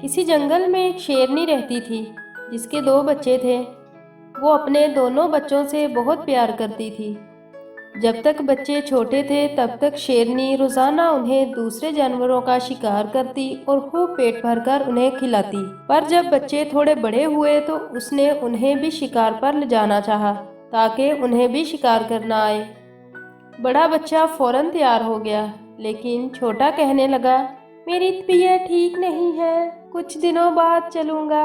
किसी जंगल में एक शेरनी रहती थी जिसके 2 बच्चे थे। वो अपने दोनों बच्चों से बहुत प्यार करती थी। जब तक बच्चे छोटे थे तब तक शेरनी रोजाना उन्हें दूसरे जानवरों का शिकार करती और खूब पेट भरकर उन्हें खिलाती। पर जब बच्चे थोड़े बड़े हुए तो उसने उन्हें भी शिकार पर ले जाना चाहा ताकि उन्हें भी शिकार करना आए। बड़ा बच्चा फौरन तैयार हो गया, लेकिन छोटा कहने लगा, मेरी तबीयत ठीक नहीं है, कुछ दिनों बाद चलूंगा,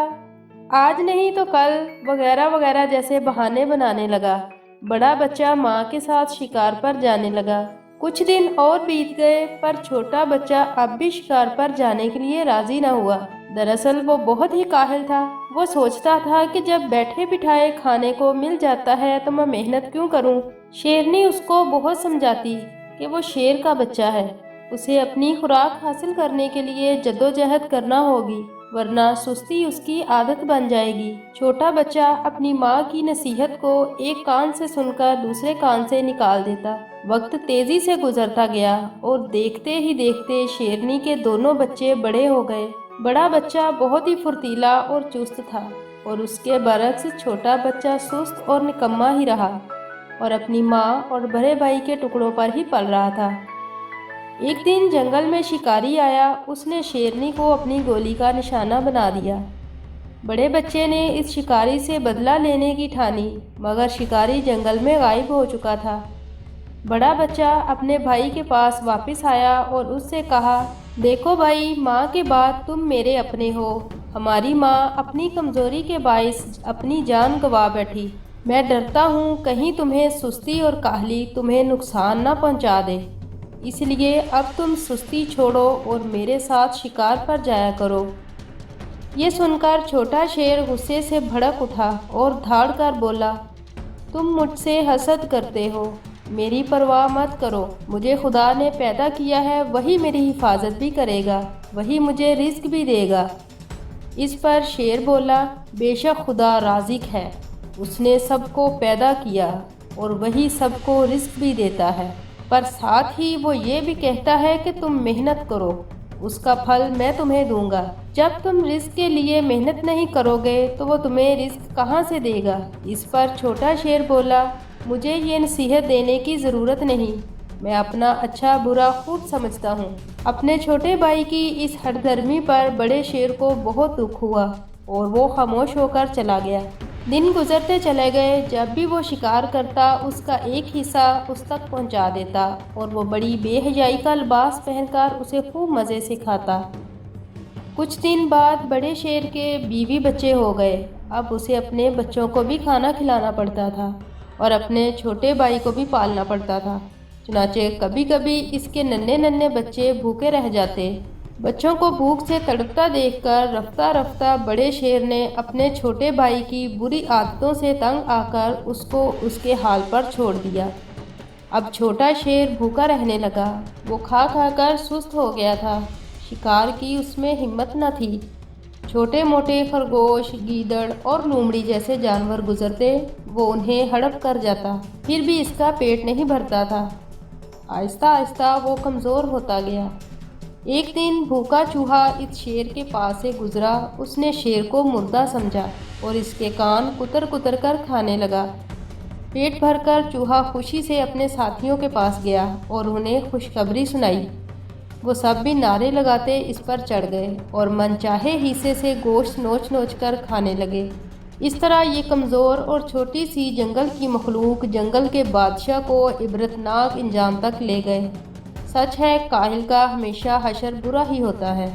आज नहीं तो कल, वगैरह वगैरह जैसे बहाने बनाने लगा। बड़ा बच्चा माँ के साथ शिकार पर जाने लगा। कुछ दिन और बीत गए पर छोटा बच्चा अब भी शिकार पर जाने के लिए राजी न हुआ। दरअसल वो बहुत ही काहिल था। वो सोचता था कि जब बैठे बिठाए खाने को मिल जाता है तो मैं मेहनत क्यों करूं। शेरनी उसको बहुत समझाती कि वो शेर का बच्चा है, उसे अपनी खुराक हासिल करने के लिए जद्दोजहद करना होगी, वरना सुस्ती उसकी आदत बन जाएगी। छोटा बच्चा अपनी माँ की नसीहत को एक कान से सुनकर दूसरे कान से निकाल देता। वक्त तेजी से गुजरता गया और देखते ही देखते शेरनी के दोनों बच्चे बड़े हो गए। बड़ा बच्चा बहुत ही फुर्तीला और चुस्त था और उसके बरक्स छोटा बच्चा सुस्त और निकम्मा ही रहा और अपनी माँ और बड़े भाई के टुकड़ों पर ही पल रहा था। एक दिन जंगल में शिकारी आया। उसने शेरनी को अपनी गोली का निशाना बना दिया। बड़े बच्चे ने इस शिकारी से बदला लेने की ठानी, मगर शिकारी जंगल में गायब हो चुका था। बड़ा बच्चा अपने भाई के पास वापस आया और उससे कहा, देखो भाई, माँ के बाद तुम मेरे अपने हो। हमारी माँ अपनी कमज़ोरी के बाइस अपनी जान गंवा बैठी। मैं डरता हूँ कहीं तुम्हें सुस्ती और काहली तुम्हें नुकसान न पहुँचा दे। इसलिए अब तुम सुस्ती छोड़ो और मेरे साथ शिकार पर जाया करो। ये सुनकर छोटा शेर गुस्से से भड़क उठा और धाड़ कर बोला, तुम मुझसे हसद करते हो, मेरी परवाह मत करो। मुझे खुदा ने पैदा किया है, वही मेरी हिफाजत भी करेगा, वही मुझे रिस्क भी देगा। इस पर शेर बोला, बेशक खुदा राज़िक है, उसने सबको पैदा किया और वही सबको रिस्क भी देता है, पर साथ ही वो ये भी कहता है कि तुम मेहनत करो, उसका फल मैं तुम्हें दूंगा। जब तुम रिस्क के लिए मेहनत नहीं करोगे तो वो तुम्हें रिस्क कहाँ से देगा। इस पर छोटा शेर बोला, मुझे ये नसीहत देने की ज़रूरत नहीं, मैं अपना अच्छा बुरा खूब समझता हूँ। अपने छोटे भाई की इस हठधर्मी पर बड़े शेर को बहुत दुख हुआ और वो खामोश होकर चला गया। दिन गुजरते चले गए। जब भी वो शिकार करता उसका एक हिस्सा उस तक पहुंचा देता और वो बड़ी बेहयाई का लिबास पहनकर उसे खूब मज़े से खाता। कुछ दिन बाद बड़े शेर के बीवी बच्चे हो गए। अब उसे अपने बच्चों को भी खाना खिलाना पड़ता था और अपने छोटे भाई को भी पालना पड़ता था। चुनाचे कभी कभी इसके नन्हे नन्हे बच्चे भूखे रह जाते। बच्चों को भूख से तड़पता देखकर रफ्ता रफ्ता बड़े शेर ने अपने छोटे भाई की बुरी आदतों से तंग आकर उसको उसके हाल पर छोड़ दिया। अब छोटा शेर भूखा रहने लगा। वो खा खा कर सुस्त हो गया था। शिकार की उसमें हिम्मत न थी। छोटे मोटे खरगोश, गीदड़ और लोमड़ी जैसे जानवर गुजरते, वो उन्हें हड़प कर जाता, फिर भी इसका पेट नहीं भरता था। आहिस्ता आहिस्ता वो कमज़ोर होता गया। एक दिन भूखा चूहा इस शेर के पास से गुजरा। उसने शेर को मुर्दा समझा और इसके कान कुतर कुतर कर खाने लगा। पेट भरकर चूहा खुशी से अपने साथियों के पास गया और उन्हें खुशखबरी सुनाई। वो सब भी नारे लगाते इस पर चढ़ गए और मनचाहे हिस्से से गोश्त नोच नोच कर खाने लगे। इस तरह ये कमज़ोर और छोटी सी जंगल की मखलूक जंगल के बादशाह को इबरतनाक इंजाम तक ले गए। सच है, काहिल का हमेशा हशर बुरा ही होता है।